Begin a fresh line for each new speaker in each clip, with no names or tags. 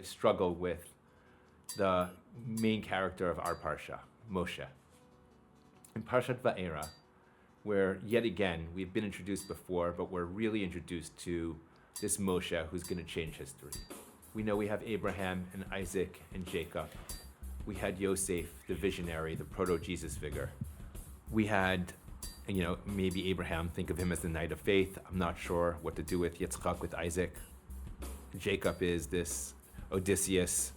struggle with the main character of our parsha, Moshe. In Parshat Va'era, where yet again we've been introduced before, but we're really introduced to this Moshe who's going to change history. We know we have Abraham and Isaac and Jacob. We had Yosef, the visionary, the proto-Jesus figure. We had, maybe Abraham, think of him as the knight of faith. I'm not sure what to do with Yitzchak, with Isaac. Jacob is this Odysseus,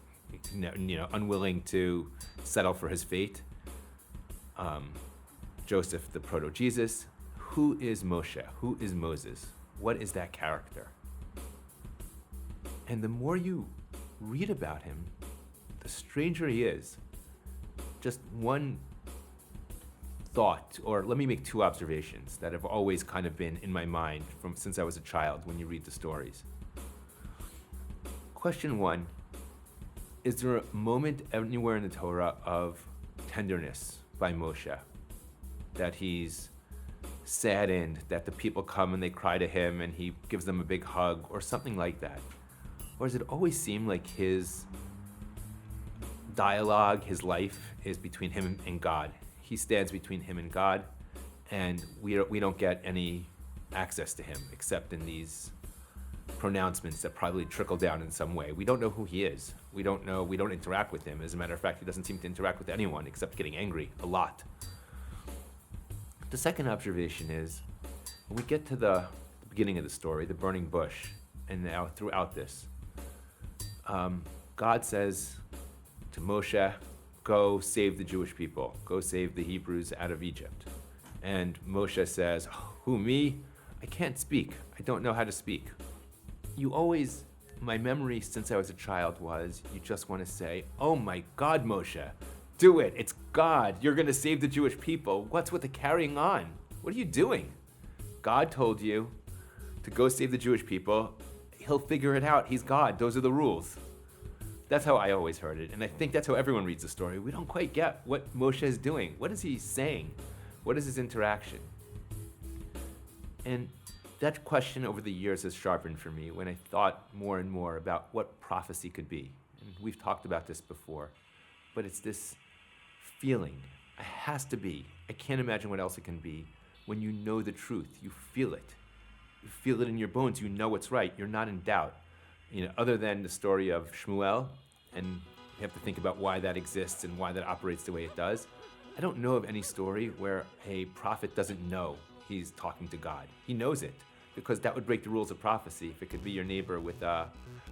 unwilling to settle for his fate. Joseph, the proto-Jesus. Who is Moshe? Who is Moses? What is that character? And the more you read about him, the stranger he is. Just one thought, or let me make two observations that have always kind of been in my mind since I was a child when you read the stories. Question one, is there a moment anywhere in the Torah of tenderness by Moshe? That he's saddened that the people come and they cry to him and he gives them a big hug or something like that? Or does it always seem like his dialogue, his life is between him and God? He stands between him and God, and we don't get any access to him except in these pronouncements that probably trickle down in some way. We don't know who he is. We don't interact with him. As a matter of fact, he doesn't seem to interact with anyone except getting angry a lot. The second observation is, when we get to the beginning of the story, the burning bush, and now throughout this, God says to Moshe, go save the Jewish people, go save the Hebrews out of Egypt. And Moshe says, who, me? I can't speak. I don't know how to speak. My memory since I was a child was, you just want to say, oh my God, Moshe, do it. It's God. You're going to save the Jewish people. What's with the carrying on? What are you doing? God told you to go save the Jewish people. He'll figure it out. He's God. Those are the rules. That's how I always heard it. And I think that's how everyone reads the story. We don't quite get what Moshe is doing. What is he saying? What is his interaction? And that question over the years has sharpened for me when I thought more and more about what prophecy could be. And we've talked about this before, but it's this feeling. It has to be. I can't imagine what else it can be. When you know the truth, you feel it. You feel it in your bones. You know what's right. You're not in doubt. Other than the story of Shmuel, and you have to think about why that exists and why that operates the way it does. I don't know of any story where a prophet doesn't know he's talking to God. He knows it, because that would break the rules of prophecy. If it could be your neighbor with a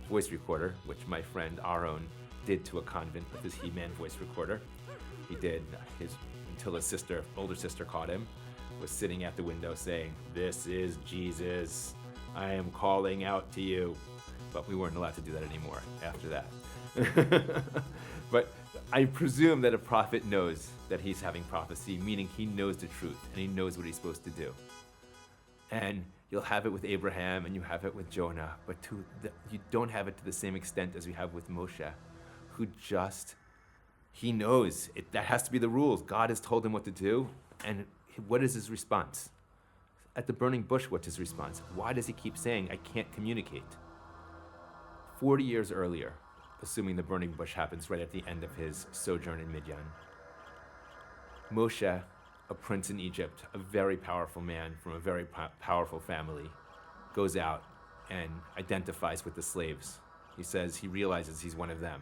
voice recorder, which my friend Aaron did to a convent with his He-Man voice recorder. He did, until his older sister caught him, was sitting at the window saying, "This is Jesus. I am calling out to you." But we weren't allowed to do that anymore after that. But I presume that a prophet knows that he's having prophecy, meaning he knows the truth and he knows what he's supposed to do. And you'll have it with Abraham and you have it with Jonah, but you don't have it to the same extent as we have with Moshe, who he knows that has to be the rules. God has told him what to do, and what is his response? At the burning bush, what's his response? Why does he keep saying, I can't communicate? 40 years earlier, assuming the burning bush happens right at the end of his sojourn in Midian, Moshe, a prince in Egypt, a very powerful man from a very powerful family, goes out and identifies with the slaves. He says he realizes he's one of them,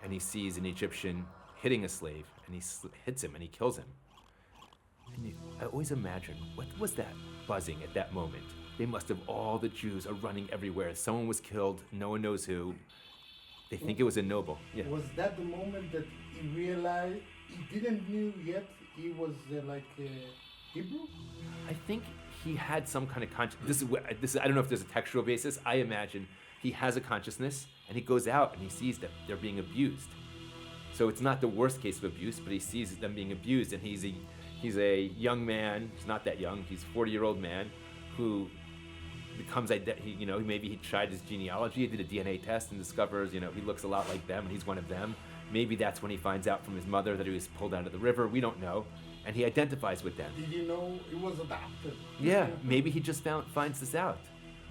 and he sees an Egyptian hitting a slave, and he hits him and he kills him. And I always imagine, what was that buzzing at that moment? They must have, all the Jews are running everywhere. Someone was killed, no one knows who. They think it was a noble. Yeah.
Was that the moment that he realized he didn't knew yet he was Hebrew?
I think he had some kind of consciousness. This is, I don't know if there's a textual basis. I imagine he has a consciousness, and he goes out and he sees that they're being abused. So it's not the worst case of abuse, but he sees them being abused, and he's a young man. He's not that young. He's a 40-year-old man who becomes, maybe he tried his genealogy, he did a DNA test and discovers, he looks a lot like them and he's one of them. Maybe that's when he finds out from his mother that he was pulled out of the river. We don't know. And he identifies with them.
Did you know he was adopted?
Yeah, maybe he just finds this out.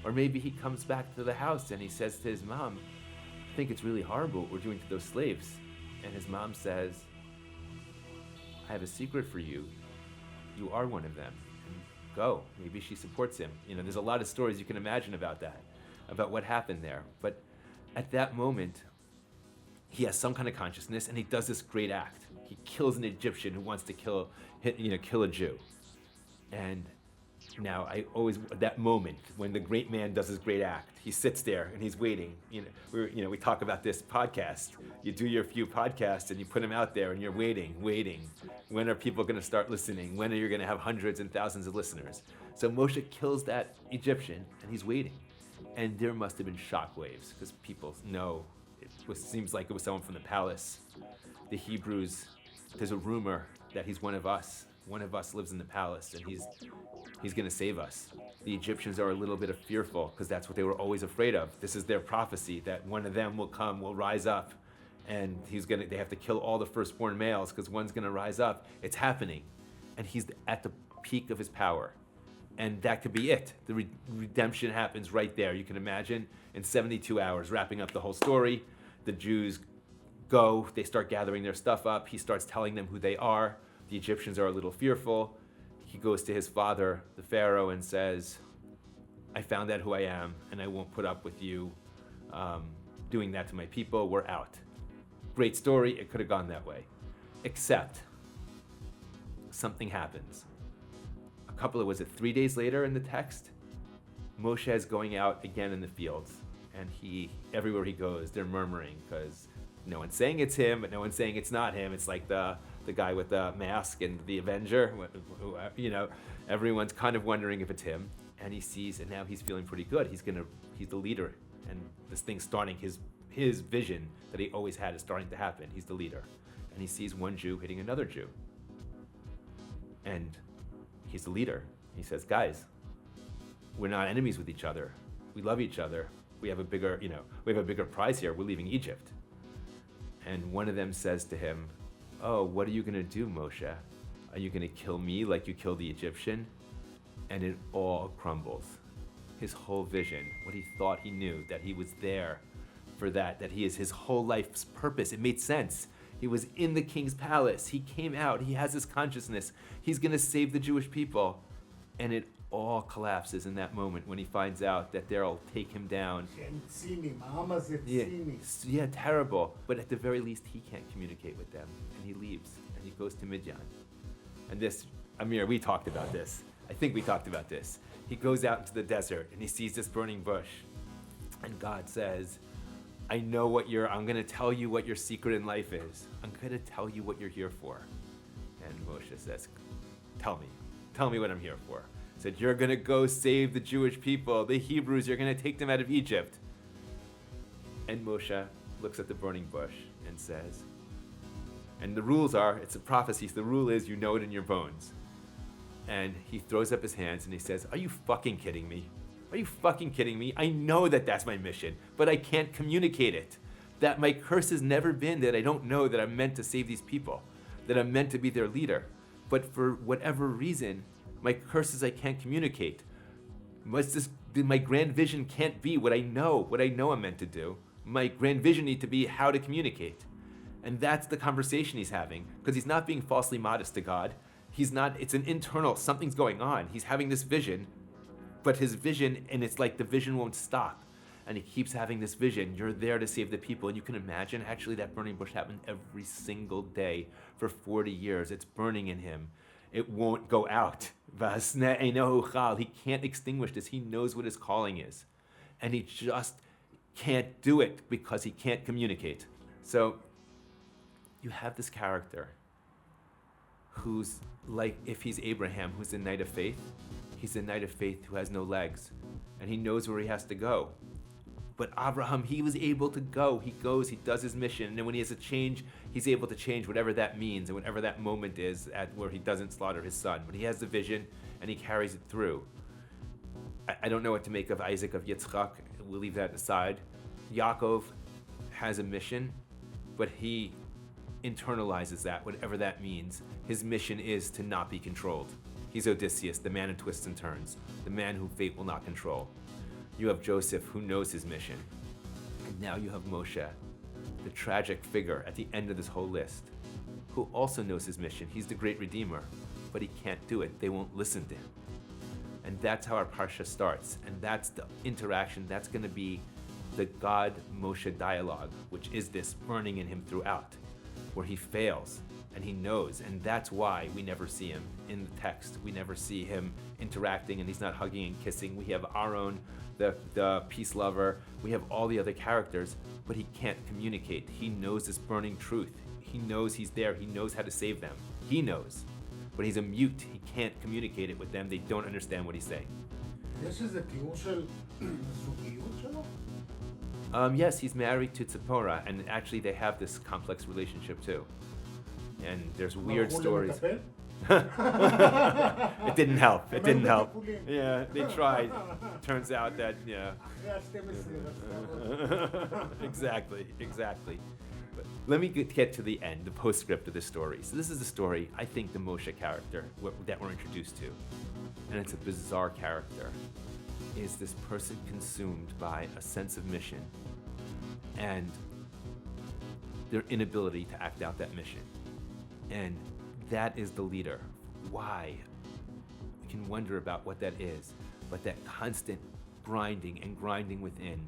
Or maybe he comes back to the house and he says to his mom, think it's really horrible what we're doing to those slaves. And his mom says, I have a secret for you. You are one of them. And go. Maybe she supports him. There's a lot of stories you can imagine about that, about what happened there. But at that moment, he has some kind of consciousness, and he does this great act. He kills an Egyptian who wants to kill a Jew. And now that moment when the great man does his great act, he sits there and he's waiting. We talk about this podcast. You do your few podcasts and you put them out there and you're waiting. When are people going to start listening? When are you going to have hundreds and thousands of listeners? So Moshe kills that Egyptian and he's waiting. And there must have been shockwaves because people know seems like it was someone from the palace. The Hebrews, there's a rumor that he's one of us. One of us lives in the palace and he's going to save us. The Egyptians are a little bit fearful because that's what they were always afraid of. This is their prophecy that one of them will rise up, and they have to kill all the firstborn males because one's going to rise up. It's happening, and he's at the peak of his power, and that could be it. The redemption happens right there. You can imagine in 72 hours, wrapping up the whole story. The Jews go, they start gathering their stuff up. He starts telling them who they are. The Egyptians are a little fearful. He goes to his father, the Pharaoh, and says, I found out who I am, and I won't put up with you doing that to my people. We're out. Great story. It could have gone that way. Except something happens. Was it 3 days later in the text? Moshe is going out again in the fields, and everywhere he goes, they're murmuring because no one's saying it's him, but no one's saying it's not him. It's like the guy with the mask and the Avenger, everyone's kind of wondering if it's him. And he sees, and now he's feeling pretty good. He's the leader, and this thing's starting. His vision that he always had is starting to happen. He's the leader, and he sees one Jew hitting another Jew, and he's the leader. He says, guys, we're not enemies with each other. We love each other. We have a bigger prize here. We're leaving Egypt. And one of them says to him, oh, what are you going to do, Moshe? Are you going to kill me like you killed the Egyptian? And it all crumbles. His whole vision, what he thought he knew, that he was there for that he is his whole life's purpose. It made sense. He was in the king's palace. He came out. He has this consciousness. He's going to save the Jewish people. And it all collapses in that moment when he finds out that they'll take him down. Yeah, terrible. But at the very least, he can't communicate with them. And he leaves, and he goes to Midian. And this, Amir, we talked about this. I think we talked about this. He goes out into the desert, and he sees this burning bush. And God says, I'm going to tell you what your secret in life is. I'm going to tell you what you're here for. And Moshe says, tell me what I'm here for. Said, you're going to go save the Jewish people, the Hebrews, you're going to take them out of Egypt. And Moshe looks at the burning bush and says, and the rules are, it's a prophecy, so the rule is you know it in your bones. And he throws up his hands and he says, are you fucking kidding me? Are you fucking kidding me? I know that that's my mission, but I can't communicate it. That my curse has never been that I don't know that I'm meant to save these people, that I'm meant to be their leader. But for whatever reason, my curse is I can't communicate. My grand vision can't be what I know I'm meant to do. My grand vision needs to be how to communicate. And that's the conversation he's having, because he's not being falsely modest to God. It's an internal, something's going on. He's having this vision, but his vision, and it's like the vision won't stop. And he keeps having this vision. You're there to save the people. And you can imagine, actually, that burning bush happened every single day for 40 years. It's burning in him. It won't go out. He can't extinguish this. He knows what his calling is. And he just can't do it because he can't communicate. So you have this character who's like, if he's Abraham, who's a knight of faith, he's a knight of faith who has no legs. And he knows where he has to go. But Abraham, he was able to go. He goes, he does his mission. And then when he has a change, he's able to change whatever that means and whatever that moment is at where he doesn't slaughter his son. But he has the vision and he carries it through. I don't know what to make of Isaac, of Yitzchak. We'll leave that aside. Yaakov has a mission, but he internalizes that, whatever that means. His mission is to not be controlled. He's Odysseus, the man who twists and turns, the man whom fate will not control. You have Joseph, who knows his mission. Now you have Moshe, the tragic figure at the end of this whole list, who also knows his mission. He's the great Redeemer, but he can't do it. They won't listen to him. And that's how our Parsha starts. And that's the interaction. That's going to be the God-Moshe dialogue, which is this burning in him throughout, where he fails and he knows. And that's why we never see him in the text. We never see him interacting, and he's not hugging and kissing. We have Aaron, the peace lover. We have all the other characters, but he can't communicate. He knows this burning truth. He knows he's there. He knows how to save them. He knows. But he's a mute. He can't communicate it with them. They don't understand what he's saying.
יש איזה תיאור של זוגיות שלו?
Yes, he's married to Tzipporah, and actually they have this complex relationship too. And there's weird stories. It didn't help. It didn't help. Yeah, they tried. Turns out that, yeah. Exactly. But let me get to the end, the postscript of the story. So this is the story, I think, the Moshe character that we're introduced to. And it's a bizarre character. Is this person consumed by a sense of mission and their inability to act out that mission. And that is the leader. Why? We can wonder about what that is, but that constant grinding within,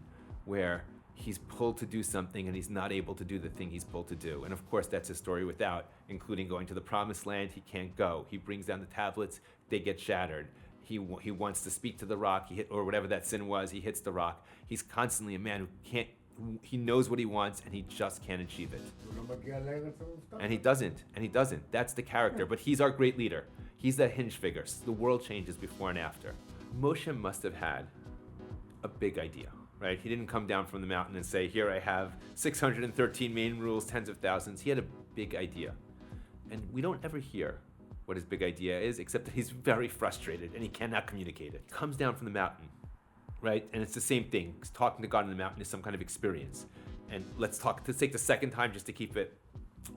where he's pulled to do something and he's not able to do the thing he's pulled to do. And of course, that's a story without, including going to the promised land. He can't go. He brings down the tablets, they get shattered. He wants to speak to the rock, or whatever that sin was, he hits the rock. He's constantly a man he knows what he wants and he just can't achieve it. And he doesn't. That's the character, but he's our great leader. He's that hinge figure. The world changes before and after. Moshe must have had a big idea, right? He didn't come down from the mountain and say, here I have 613 main rules, tens of thousands. He had a big idea. And we don't ever hear what his big idea is, except that he's very frustrated and he cannot communicate it. He comes down from the mountain, right? And it's the same thing. Talking to God on the mountain is some kind of experience. And let's take the second time just to keep it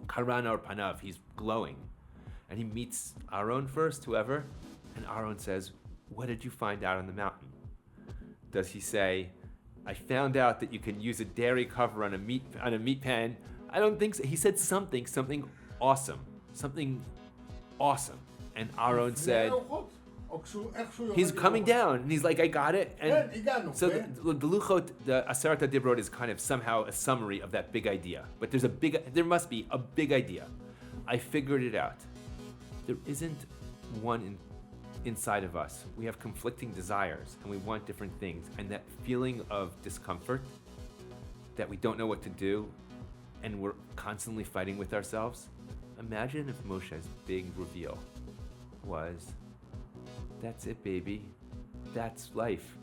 Karan or Panav. He's glowing. And he meets Aaron first, whoever, and Aaron says, what did you find out on the mountain? Does he say, I found out that you can use a dairy cover on a meat pan? I don't think so. He said something awesome. And Aaron said, he's coming down, and he's like, I got it. And so the Luchot, the Aseret HaDibrot is kind of somehow a summary of that big idea. But there must be a big idea. I figured it out. There isn't one inside of us. We have conflicting desires, and we want different things. And that feeling of discomfort, that we don't know what to do, and we're constantly fighting with ourselves. Imagine if Moshe's big reveal was, that's it, baby. That's life.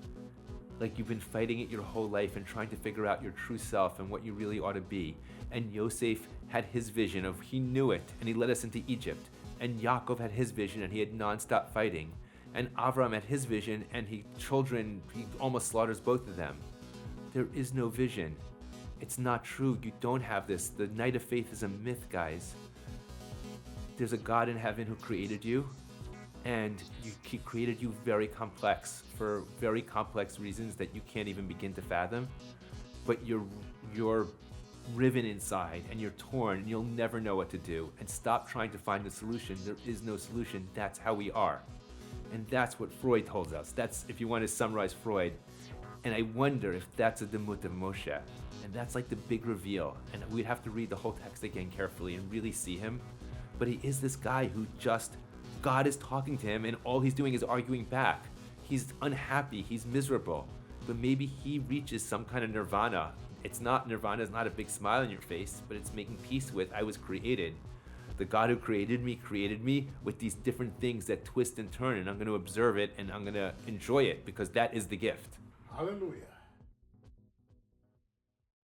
Like you've been fighting it your whole life and trying to figure out your true self and what you really ought to be. And Yosef had his vision of, he knew it, and he led us into Egypt. And Yaakov had his vision, and he had nonstop fighting. And Avram had his vision, and he almost slaughters both of them. There is no vision. It's not true. You don't have this. The night of faith is a myth, guys. There's a God in heaven who created you, and he created you very complex, for very complex reasons that you can't even begin to fathom. But you're riven inside, and you're torn, and you'll never know what to do. And stop trying to find a solution. There is no solution. That's how we are. And that's what Freud tells us. That's, if you want to summarize Freud. And I wonder if that's a demut of Moshe. And that's like the big reveal. And we'd have to read the whole text again carefully and really see him. But he is this guy who God is talking to him, and all he's doing is arguing back. He's unhappy, he's miserable. But maybe he reaches some kind of nirvana. Nirvana is not a big smile on your face, but it's making peace with, I was created. The God who created me with these different things that twist and turn, and I'm going to observe it, and I'm going to enjoy it, because that is the gift.
Hallelujah.